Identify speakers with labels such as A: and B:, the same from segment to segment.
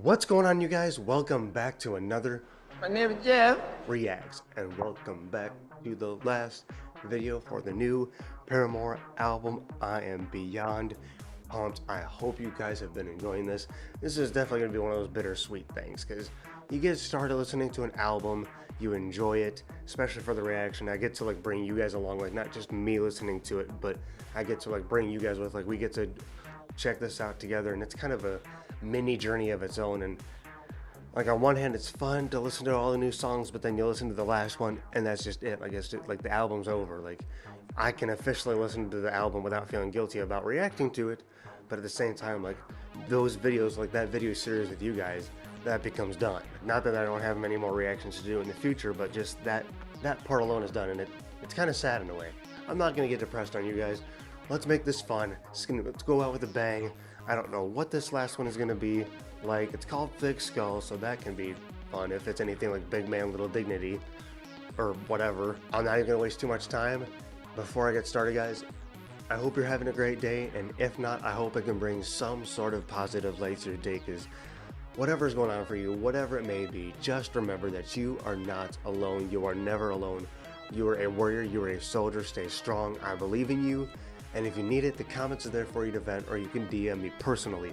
A: What's going on, you guys? Welcome back to another
B: My name is Jeff.
A: Reacts, and welcome back to the last video for the new Paramore album. I am beyond pumped. I hope you guys have been enjoying this. This is definitely going to be one of those bittersweet things, because you get started listening to an album, you enjoy it, especially for the reaction. I get to like bring you guys along, like not just me listening to it, but I get to like bring you guys with, like we get to check this out together, and it's kind of a mini journey of its own. And like on one hand, it's fun to listen to all the new songs, but then you listen to the last one and that's just it. Like it's just, like the album's over. Like I can officially listen to the album without feeling guilty about reacting to it, but at the same time, like those videos, like that video series with you guys, that becomes done. Not that I don't have many more reactions to do in the future, but just that part alone is done, and it's kind of sad in a way. I'm not gonna get depressed on you guys. Let's make this fun. Let's go out with a bang. I don't know what this last one is gonna be like. It's called Thick Skull, so that can be fun if it's anything like Big Man Little Dignity or whatever. I'm not even gonna waste too much time. Before I get started, guys, I hope you're having a great day, and if not, I hope I can bring some sort of positive light to your day, because whatever's going on for you, whatever it may be, just remember that you are not alone. You are never alone. You are a warrior. You are a soldier. Stay strong. I believe in you. And if you need it, the comments are there for you to vent, or you can DM me personally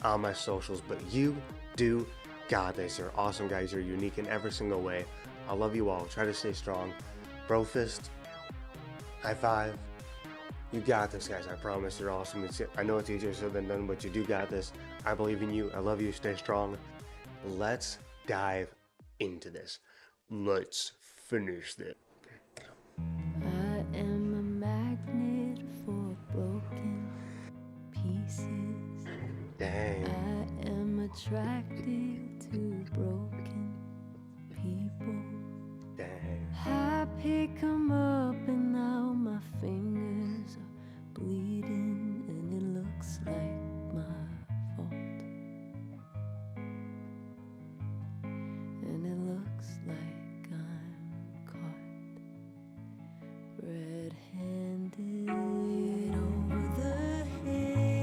A: on my socials. But you do got this. You're awesome, guys. You're unique in every single way. I love you all. Try to stay strong. Bro fist. High five. You got this, guys. I promise. You're awesome. I know it's easier said than done, but you do got this. I believe in you. I love you. Stay strong. Let's dive into this. Let's finish this.
C: I am a magnet for broken pieces.
A: Dang.
C: I am attracted to broken people.
A: Dang.
C: I pick 'em up and now my fingers are bleeding, and it looks like my fault. And it looks like I'm caught red-handed over the head.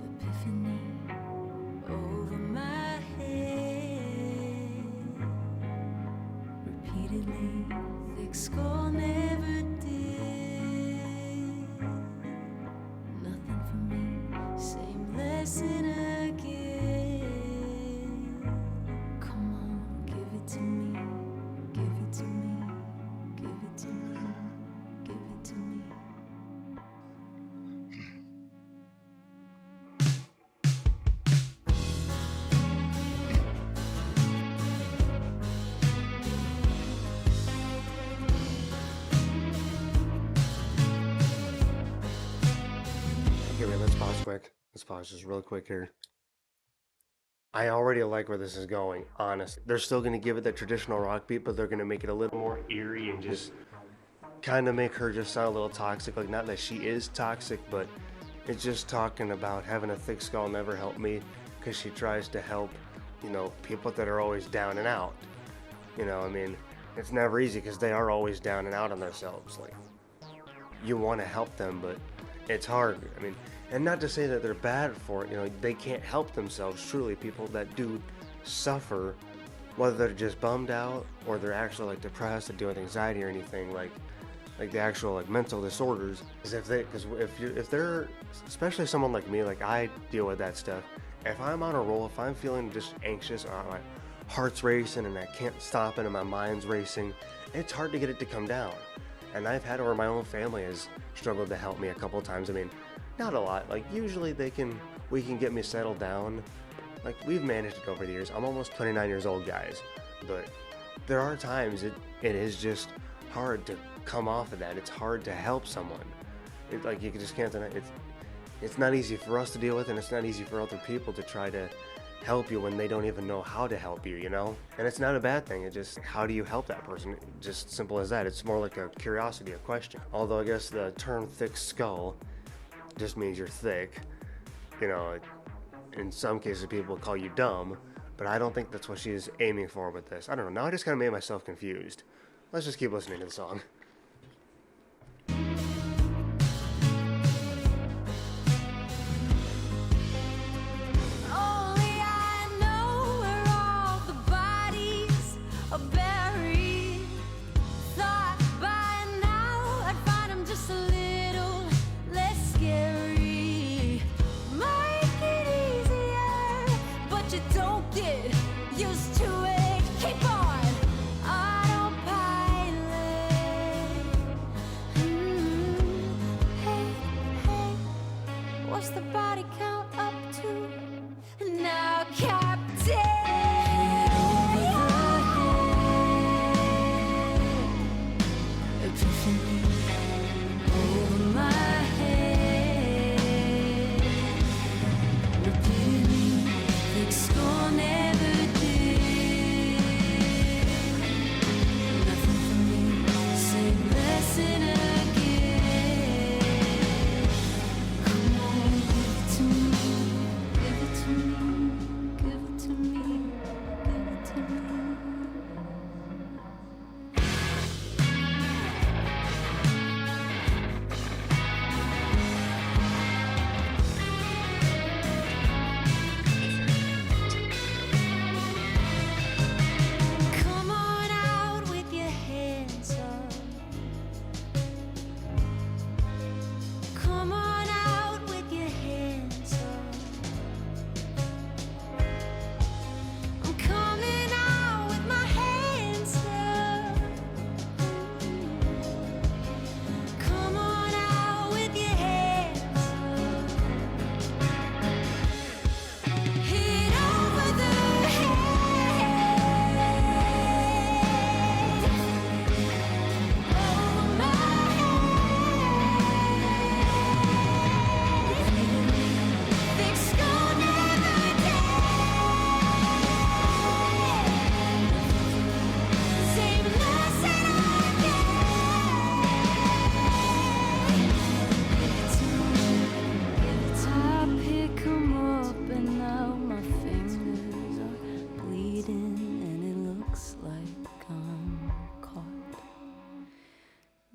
C: Epiphany over my head. Repeatedly, thick skull never did. Nothing for me, same lesson again. Come on, give it to me, give it to me, give it to me, give it to me.
A: Okay, wait, let's pause quick. Let's pause just real quick here. I already like where this is going, honestly. They're still going to give it that traditional rock beat, but they're going to make it a little more eerie and just kind of make her just sound a little toxic. Like, not that she is toxic, but it's just talking about having a thick skull never helped me, because she tries to help, you know, people that are always down and out. You know, I mean, it's never easy because they are always down and out on themselves. Like, you want to help them, but it's hard. I mean, and not to say that they're bad for it, you know, they can't help themselves. Truly, people that do suffer, whether they're just bummed out or they're actually like depressed or dealing with anxiety or anything, like the actual like mental disorders, is if they're, especially someone like me, like I deal with that stuff. If I'm on a roll, if I'm feeling just anxious, or my heart's racing and I can't stop it and my mind's racing, it's hard to get it to come down. And I've had it where my own family has struggled to help me a couple times. I mean, not a lot. Like usually we can get me settled down. Like we've managed it over the years. I'm almost 29 years old, guys. But there are times it is just hard to come off of that. It's hard to help someone. Like you just can't deny it. It's not easy for us to deal with, and it's not easy for other people to try to help you when they don't even know how to help you, you know? And it's not a bad thing. It's just, how do you help that person? Just simple as that. It's more like a curiosity, a question. Although I guess the term thick skull just means you're thick. You know, in some cases people call you dumb, but I don't think that's what she's aiming for with this. I don't know. Now I just kind of made myself confused. Let's just keep listening to the song.
C: get used to it. Keep on autopilot. Hey, hey, what's the body count up to now, Captain? Over my head, repeatedly, think school never did. Nothing for me, same lesson again. Come on, give it to me, give it to me, give it to me, give it to me. Come on out with your hands up. Come on out with your hands up. I'm coming out with my hands up. Come on out with your hands up. Head over the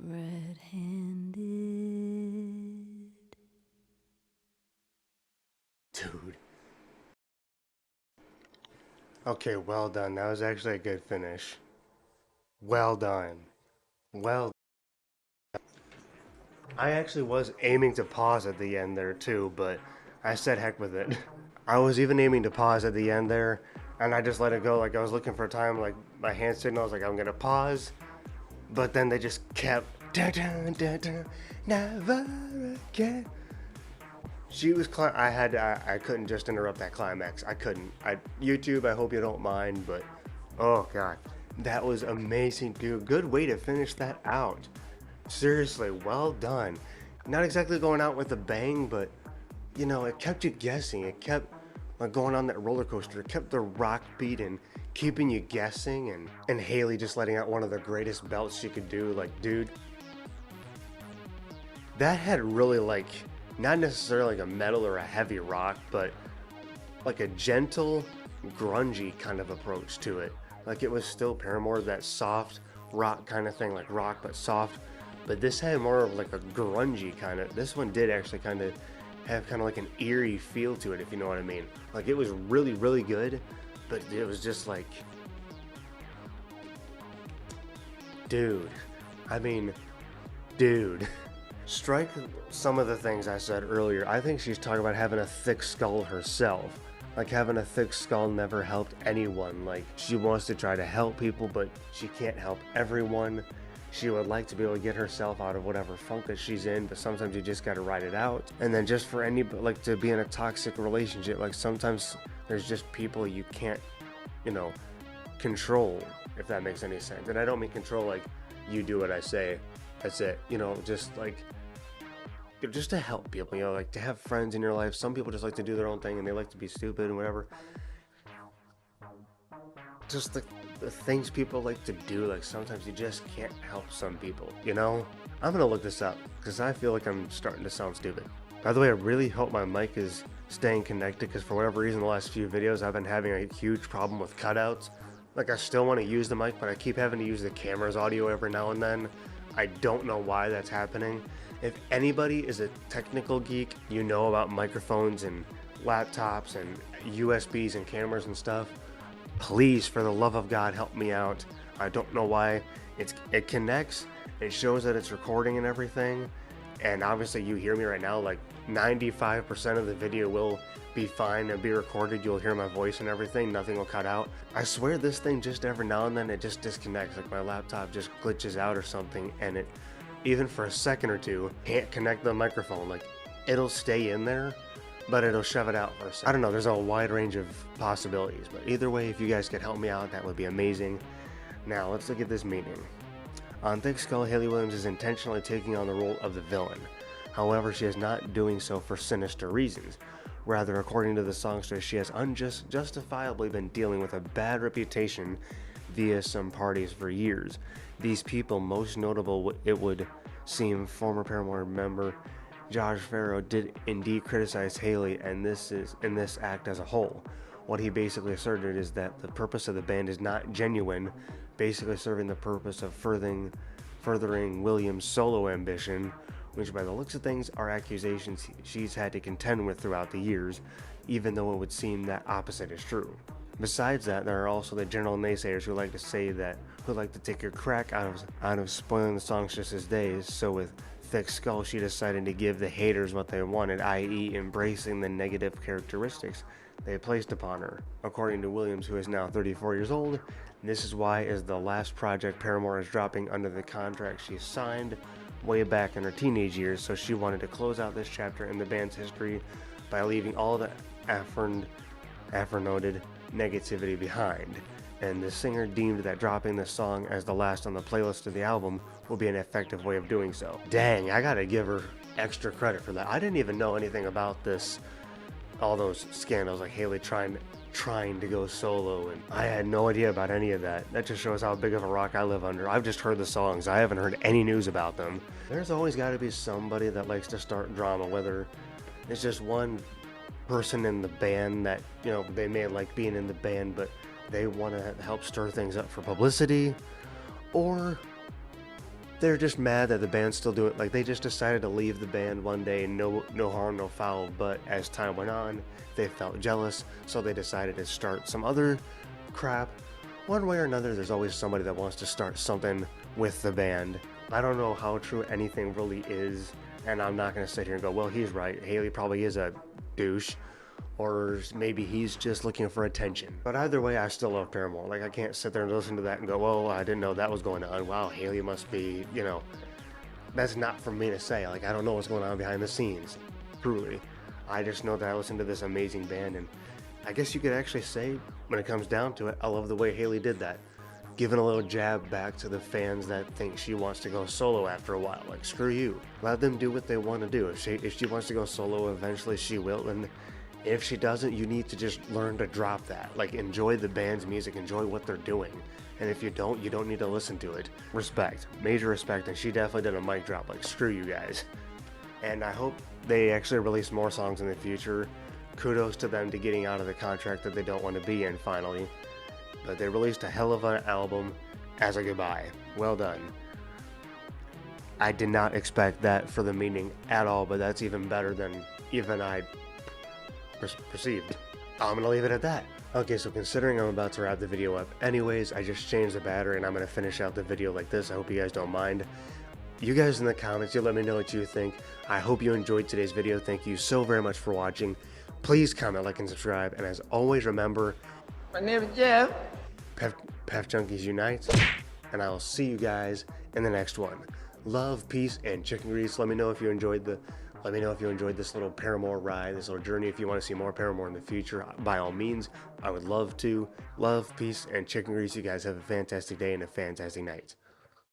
C: red-handed.
A: Dude. Okay, well done. That was actually a good finish. Well done. Well. I actually was aiming to pause at the end there too, but I said heck with it. I was even aiming to pause at the end there, and I just let it go. Like I was looking for a time, like my hand signal, I was like, I'm gonna pause. But then they just kept, dun, dun, dun, dun, never again. She was, I couldn't just interrupt that climax. I couldn't. YouTube, I hope you don't mind, but oh God. That was amazing, dude. Good way to finish that out. Seriously, well done. Not exactly going out with a bang, but you know, it kept you guessing. It kept like going on that roller coaster. It kept the rock beat and keeping you guessing, and Haley just letting out one of the greatest belts she could do. Like, dude, that had really like, not necessarily like a metal or a heavy rock, but like a gentle, grungy kind of approach to it. Like it was still Paramore, that soft rock kind of thing, like rock but soft. But this had more of like a grungy kind of, this one did actually kind of have kind of like an eerie feel to it, if you know what I mean. Like it was really, really good, but it was just like, dude, I mean, dude. Strike some of the things I said earlier. I think she's talking about having a thick skull herself. Like having a thick skull never helped anyone. Like she wants to try to help people, but she can't help everyone. She would like to be able to get herself out of whatever funk that she's in, but sometimes you just gotta ride it out. And then just for like to be in a toxic relationship, like sometimes there's just people you can't, you know, control, if that makes any sense. And I don't mean control like you do what I say, that's it. You know, just like, just to help people, you know, like to have friends in your life. Some people just like to do their own thing and they like to be stupid and whatever. Just the things people like to do, like sometimes you just can't help some people, you know? I'm gonna look this up because I feel like I'm starting to sound stupid. By the way, I really hope my mic is staying connected because for whatever reason, the last few videos I've been having a huge problem with cutouts. Like I still want to use the mic, but I keep having to use the camera's audio every now and then. I don't know why that's happening. If anybody is a technical geek, you know about microphones and laptops and USBs and cameras and stuff, please, for the love of God, help me out. I don't know why. It connects, it shows that it's recording and everything, And obviously you hear me right now, like 95% of the video will be fine and be recorded. You'll hear my voice and everything, nothing will cut out. I swear this thing just every now and then it just disconnects, like my laptop just glitches out or something, and it, even for a second or two, can't connect the microphone. Like it'll stay in there, but it'll shove it out for a second. I don't know, there's a wide range of possibilities, but either way, if you guys could help me out, that would be amazing. Now let's look at this meaning. On Thick Skull, Hayley Williams is intentionally taking on the role of the villain. However, she is not doing so for sinister reasons. Rather, according to the songstress, she has justifiably been dealing with a bad reputation via some parties for years. These people, most notable, it would seem, former Paramore member Josh Farrow did indeed criticize Hayley and this act as a whole. What he basically asserted is that the purpose of the band is not genuine, basically serving the purpose of furthering Williams' solo ambition, which by the looks of things are accusations she's had to contend with throughout the years, even though it would seem that opposite is true. Besides that, there are also the general naysayers who like to take a crack out of spoiling the songstress's days. So with Thick Skull, she decided to give the haters what they wanted, i.e. embracing the negative characteristics they placed upon her. According to Williams, who is now 34 years old, This Is Why is the last project Paramore is dropping under the contract she signed way back in her teenage years, so she wanted to close out this chapter in the band's history by leaving all the aforementioned negativity behind. And the singer deemed that dropping this song as the last on the playlist of the album will be an effective way of doing so. Dang, I gotta give her extra credit for that. I didn't even know anything about this, all those scandals, like Hayley trying to go solo, and I had no idea about any of that. That just shows how big of a rock I live under. I've just heard the songs. I haven't heard any news about them. There's always got to be somebody that likes to start drama, whether it's just one person in the band that, you know, they may like being in the band, but they want to help stir things up for publicity, or they're just mad that the band's still doing it. Like they just decided to leave the band one day, no harm, no foul, but as time went on, they felt jealous, so they decided to start some other crap. One way or another, there's always somebody that wants to start something with the band. I don't know how true anything really is, and I'm not going to sit here and go, well, he's right, Hayley probably is a douche, or maybe he's just looking for attention. But either way, I still love Paramore. Like, I can't sit there and listen to that and go, well, I didn't know that was going on. Wow, Hayley must be, you know, that's not for me to say. Like, I don't know what's going on behind the scenes, truly. I just know that I listen to this amazing band, and I guess you could actually say, when it comes down to it, I love the way Hayley did that. Giving a little jab back to the fans that think she wants to go solo after a while. Like, screw you. Let them do what they want to do. If she wants to go solo, eventually she will, and if she doesn't, you need to just learn to drop that. Like, enjoy the band's music, enjoy what they're doing. And if you don't need to listen to it. Respect, major respect, and she definitely did a mic drop. Like, screw you guys. And I hope they actually release more songs in the future. Kudos to them to getting out of the contract that they don't want to be in finally. But they released a hell of an album as a goodbye. Well done. I did not expect that for the meaning at all, but that's even better than even I perceived. I'm gonna leave it at that. Okay, so considering I'm about to wrap the video up anyways, I just changed the battery and I'm gonna finish out the video like this. I hope you guys don't mind. You guys in the comments, you let me know what you think. I hope you enjoyed today's video. Thank you so very much for watching. Please comment, like, and subscribe. And as always, remember,
B: My name is Jeff.
A: Pef Junkies unite. And I will see you guys in the next one. Love, peace, and chicken grease. Let me know if you enjoyed this little Paramore ride, this little journey. If you want to see more Paramore in the future, by all means, I would love to. Love, peace, and chicken grease. You guys have a fantastic day and a fantastic night.